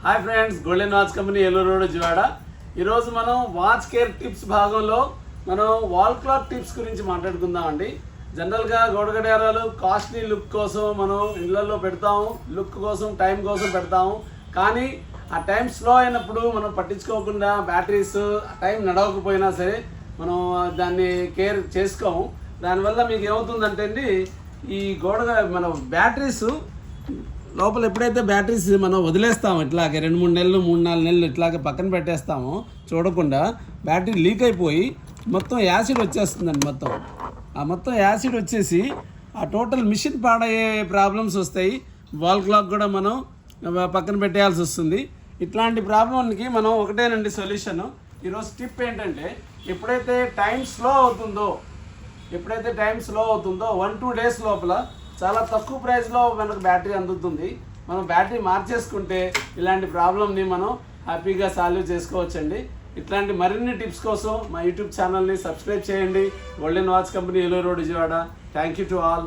Hi friends, golden watch company Eluru road Vijayawada. ఈరోజు మనం watch care tips భాగంలో మనం వాల్ క్లాక్ టిప్స్ గురించి మాట్లాడుకుందామండి. జనరల్గా గోడ గడియారాలు కాస్ట్లీ లుక్ కోసం మనం ఇళ్లలో పెడతాము, లుక్ కోసం టైం కోసం పెడతాము. కానీ ఆ టైం స్లో అయినప్పుడు మనం పట్టించుకోకుండా బ్యాటరీస్ టైం నడవకపోయినా సరే మనం దాన్ని కేర్ చేసుకోము. దానివల్ల మీకు ఏమవుతుందంటే అండి, ఈ మన బ్యాటరీస్ లోపల ఎప్పుడైతే బ్యాటరీస్ మనం వదిలేస్తాము, ఇట్లాగే 2-3 నెలలు 3-4 నెలలు ఇట్లాగే పక్కన పెట్టేస్తామో చూడకుండా బ్యాటరీ లీక్ అయిపోయి మొత్తం యాసిడ్ వచ్చేస్తుందండి. మొత్తం యాసిడ్ వచ్చేసి ఆ టోటల్ మిషన్ పాడయ్యే ప్రాబ్లమ్స్ వస్తాయి. వాల్ క్లాక్ కూడా మనం పక్కన పెట్టేయాల్సి వస్తుంది. ఇట్లాంటి ప్రాబ్లంకి మనం ఒకటేనండి సొల్యూషన్. ఈరోజు టిప్ ఏంటంటే, ఎప్పుడైతే టైం స్లో అవుతుందో 1-2 డేస్ లోపల చాలా తక్కువ ప్రైస్లో మనకు బ్యాటరీ అందుతుంది. మనం బ్యాటరీ మార్చేసుకుంటే ఇలాంటి ప్రాబ్లమ్ని మనం హ్యాపీగా సాల్వ్ చేసుకోవచ్చండి. ఇట్లాంటి మరిన్ని టిప్స్ కోసం మా యూట్యూబ్ ఛానల్ని సబ్స్క్రైబ్ చేయండి. Golden watch company Eluru road Vijayawada. Thank you to all.